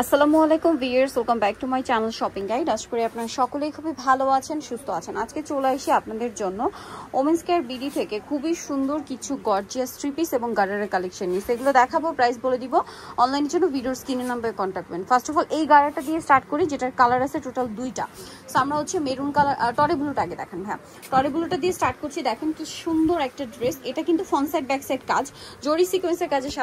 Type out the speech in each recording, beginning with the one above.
আসসালামু আলাইকুম viewers, welcome back to my channel shopping guide. আশা করি আপনারা সকলেই খুবই ভালো আছেন, সুস্থ আছেন। আজকে চলে আসি আপনাদের জন্য ওমেন্স কেয়ার বিডি থেকে খুবই সুন্দর কিছু গর্জিয়াস থ্রি পিস এবং গারারের কালেকশন নিয়ে সেগুলো দেখাবো, প্রাইস বলে দিব। অনলাইনের জন্য ভিডিওর স্ক্রিনের নাম্বারে কন্ট্যাক্ট করবেন। ফার্স্ট অফ অল এই গারাটা দিয়ে স্টার্ট করি, যেটার কালার আছে টোটাল দুইটা। সো আমরা হচ্ছে মেরুন কালার, টরে ব্লুটা আগে দেখেন। হ্যাঁ, টরে ব্লুটা দিয়ে স্টার্ট করছি। দেখেন কি সুন্দর একটা ড্রেস। এটা কিন্তু ফ্রন্ট সাইড ব্যাক সাইড কাজ, জরি সিকোয়েন্সের কাজের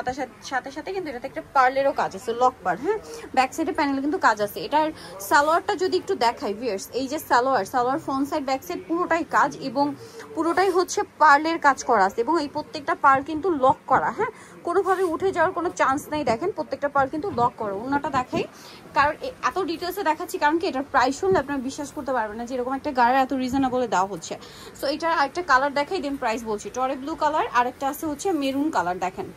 সাথে সাথে কিন্তু এটাতে একটা পার্লেরও কাজ আছে, লক পার। হ্যাঁ, ব্যাক সাইডে প্যানেলে কিন্তু কাজ আছে। এটার সালোয়ারটা যদি একটু দেখাই ভিউয়ার্স, এই যে salwar front side back side পুরোটাই কাজ এবং পুরোটাই হচ্ছে পার্লের কাজ করা আছে এবং এই প্রত্যেকটা পার কিন্তু লক করা। হ্যাঁ, কোনোভাবে উঠে যাওয়ার কোনো চান্স নেই। দেখেন প্রত্যেকটা পার কিন্তু লক করা। ওনাটা দেখাই, কারণ এত ডিটেলসে দেখাচ্ছি কারণ কি এটার প্রাইস শুনলে আপনারা বিশ্বাস করতে পারবেন না যে এরকম একটা গাড়ি এত রিজনেবলে দেওয়া হচ্ছে। সো এটার আরেকটা কালার দেখাই, দেন প্রাইস বলছি। টরে ব্লু কালার, আরেকটা আছে হচ্ছে মেরুন কালার। দেখেন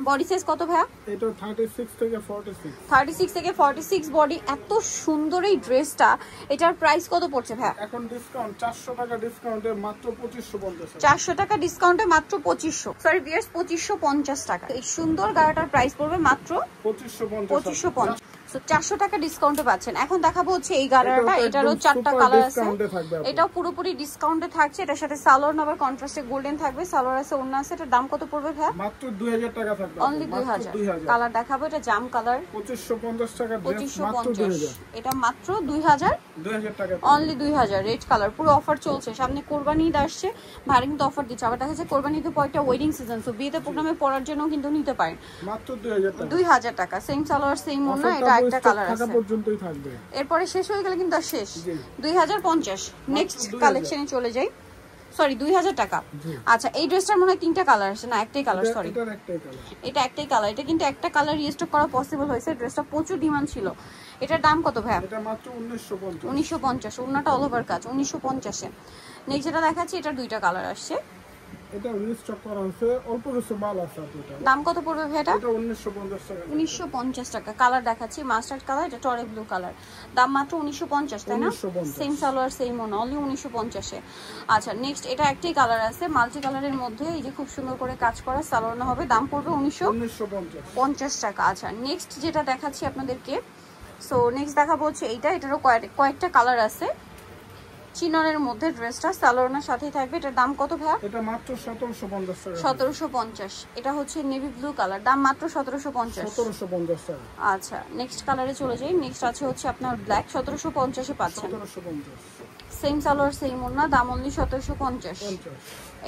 বডি সাইজ কত ভাইয়া? এটা 36 থেকে 46। 36 থেকে 46 বডি। এত সুন্দর এই ড্রেসটা, এটার প্রাইস কত পড়ছে ভাইয়া? এখন ডিসকাউন্ট 400 টাকা ডিসকাউন্টে মাত্র 2550 টাকা। 400 টাকা ডিসকাউন্টে মাত্র 2500, সরি ভিউয়ার্স 2550 টাকা। এই সুন্দর গাড়িটার প্রাইস পড়বে মাত্র 2550। সো 400 টাকা ডিসকাউন্টে পাচ্ছেন। এখন দেখাবো হচ্ছে এই গাড়িটা, এটারও চারটা কালার আছে। এটাও পুরোপুরি ডিসকাউন্টে থাকছে। এটার সাথে সালোয়ার নাম্বার কন্ট্রাস্টে গোল্ডেন থাকবে, সালোয়ার আছে, ওড়না আছে। এটার দাম কত পড়বে ভাইয়া? মাত্র 2000 টাকা থাকবে। অনলি 2000। কালার দেখাবো, এটা জাম কালার, 2550 টাকা ড্রেস মাত্র 2050। এটা মাত্র 2000 টাকা, অনলি 2000। রেড কালার, পুরো অফার চলছে। সামনে কোরবানি ঈদ আসছে, ভারী কিন্তু অফার দিচ্ছে। আবার দেখা যাচ্ছে কোরবানি ঈদের পর একটা ওয়েডিং সিজন, সো বিয়েতে প্রোগ্রামে পরার জন্য কিন্তু নিতে পারেন। মাত্র 2000 টাকা। 2000 টাকা। সেম সালোয়ার সেম ওড়না, এটা একটা কালার আছে। পর্যন্তই থাকবে, এরপরে শেষ হয়ে গেলে কিন্তু আর শেষ। 2050। নেক্সট কালেকশনে চলে যাই। সরি 2000 টাকা। আচ্ছা, এই ড্রেসটার মনে হয় তিনটা কালার আছে, না একটাই কালার? সরি, এটা একটাই কালার। এটা কিন্তু একটা কালার রিস্টক করা পসিবল হয়েছে। ড্রেসটা প্রচুর ডিমান্ড ছিল। এটার দাম কত ভাই? এটা মাত্র 1950। 1950। ওড়নাটা অল ওভার কাজ 1950 এ। নেক্সট যেটা দেখাচ্ছি, এটা দুইটা কালার আসছে। এটা রিস্টক করা হয়েছে, অল্প কিছু মাল আছে। এটা দাম কত পড়বে ভাই? এটা 1950 টাকা। 1950 টাকা। কালার দেখাচ্ছি মাস্টার্ড কালার, এটা টরে ব্লু কালার। দাম মাত্র 1950, তাই না? সেম সালোয়ার সেম ওড়না, অনলি 1950 এ। আচ্ছা, নেক্সট এটা একটাই কালার আছে, মাল্টি কালারের মধ্যে। এই যে খুব সুন্দর করে কাজ করা সালোয়ার না হবে, দাম পড়বে 1950 টাকা। আচ্ছা, নেক্সট যেটা দেখাচ্ছি আপনাদেরকে, সো নেক্সট দেখাবো হচ্ছে এইটা। এটারও কয়েকটা কালার আছে। চিননের মধ্যে ড্রেসটা সালোয়ারের সাথেই থাকবে। এটার দাম কত ভাইয়া? এটা মাত্র 1750 টাকা। 1750। এটা হচ্ছে নেভি ব্লু কালার, দাম মাত্র 1750। 1750 টাকা। আচ্ছা, নেক্সট কালারে চলে যাই। নেক্সট আছে হচ্ছে আপনার ব্ল্যাক, 1750 এ পাচ্ছেন। 1750। সেম সালোয়ার সেম ওড়না, দাম অনলি 1750।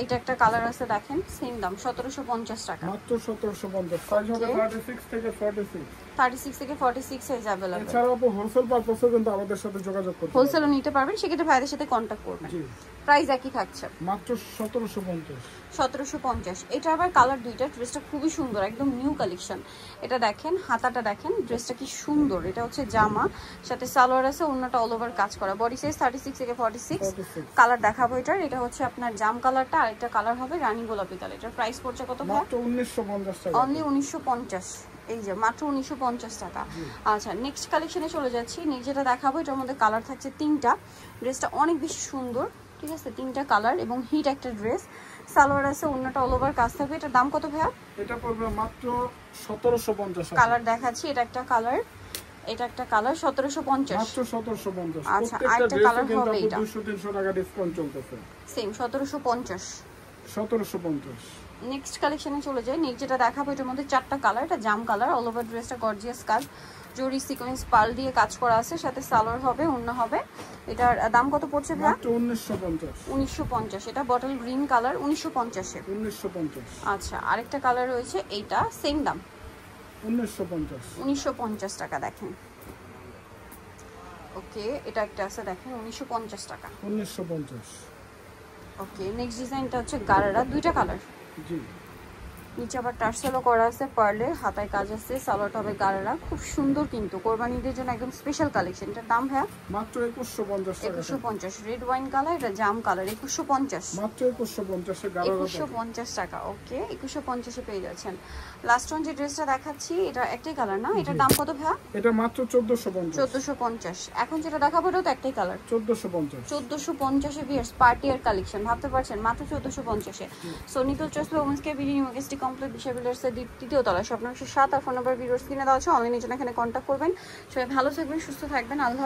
এইটা একটা কালার আছে, দেখেন সেম দাম 1750 টাকা। মাত্র 1750। সাইজ হবে 36 থেকে 46। 36 থেকে 46 সাইজ अवेलेबल। এছাড়াও আপনি হোলসেল পারপাসে কিন্তু আমাদের সাথে যোগাযোগ করতে পারেন। হোলসেলও নিতে পারবেন, সেক্ষেত্রে ভাইদের সাথে কন্টাক্ট করবেন। জি, প্রাইস একই থাকছে মাত্র 1750। 1750। এটা আবার কালার দুইটা। ড্রেসটা খুবই সুন্দর, একদম নিউ কালেকশন। এটা দেখেন, হাতাটা দেখেন, ড্রেসটা কি সুন্দর। এটা হচ্ছে জামা, সাথে সালোয়ার আছে, ওড়নাটা অল ওভার কাজ করা। বডি সাইজ 36 থেকে 46। কালার দেখাবো এটার। এটা হচ্ছে আপনার জাম কালারটা, আরেকটা কালার হবে রানী গোলাপি কালার। এটার প্রাইস পড়ছে কত ভাই? মাত্র 1950 টাকা। অনলি 1950। এই যে মাত্র 1950 টাকা। আচ্ছা, নেক্সট কালেকশনে চলে যাচ্ছি। নেক্সট যেটা দেখাবো, এটার মধ্যে কালার থাকছে তিনটা। ড্রেসটা অনেক বেশি সুন্দর, ঠিক আছে? তিনটা কালার এবং হিট একটা ড্রেস। সালোয়ার আছে, ওড়নাটা অল ওভার কাজ থাকবে। এটার দাম কত ভাইয়া? এটা পড়বে মাত্র 1750 টাকা। কালার দেখাচ্ছি, এটা একটা কালার, এটা একটা কালার, 1750। মাত্র 1750। আচ্ছা, আরেকটা কালার হবে এটা। 200-300 টাকা ডিসকাউন্ট চলতেছে। সেম 1750। 1750। নেক্সট কালেকশনে চলে যাই। নেক্সট যেটা দেখাবো, এটার মধ্যে চারটা কালার। এটা জাম কালার, অল ওভার ড্রেসটা গর্জিয়াস কাজ, জরি সিকোয়েন্স পার্ল দিয়ে কাজ করা আছে, সাথে সালোয়ার হবে, ওড়না হবে। এটার দাম কত পড়ছে ভাই? মাত্র 1950। 1950। এটা বটল গ্রিন কালার, 1950 এ। 1950। আচ্ছা, আরেকটা কালার রয়েছে, এইটা সেম দাম 1950। 1950 টাকা। দেখেন, ওকে, এটা একটা আছে দেখেন 1950 টাকা। 1950। ওকে, নেক্সট ডিজাইনটা হচ্ছে গারারা, দুইটা কালার। জি, নিচে আবার টার্সেলও করা আছে, পার্লের হাতায় কাজ আছে, সালোয়ারটা হবে গারারা। খুব সুন্দর কিন্তু কোরবানিদের জন্য একদম স্পেশাল কালেকশন। এটার দাম ভাইয়া? মাত্র 2150 টাকা। 2150। রেড ওয়াইন কালার, এটা জাম কালার, 2150। মাত্র 2150 এ গারারা। 2150 টাকা। ওকে, 2150 এ পেয়ে যাচ্ছেন। লাস্ট ওয়ান যে ড্রেসটা দেখাচ্ছি, এটা একটাই কালার না? এটার দাম কত ভাইয়া? এটা মাত্র 1450। 1450। এখন যেটা দেখাবো এটাও তো একটাই কালার, 1450। 1450 এ ভিয়ার্স পার্টি আর কালেকশন, ভাবতে পারছেন মাত্র 1450 এ। So nickel choice women's care BD New Market complete Bishal বিল্ডার্সের তৃতীয় তলা, স্বপ্ন 7 আর ফোন নাম্বার ভিডিওস কিনে দেওয়া আছে। অনলাইনের জন্য এখানে কন্ট্যাক্ট করবেন। সবাই ভালো থাকবেন, সুস্থ থাকবেন। আল্লাহ।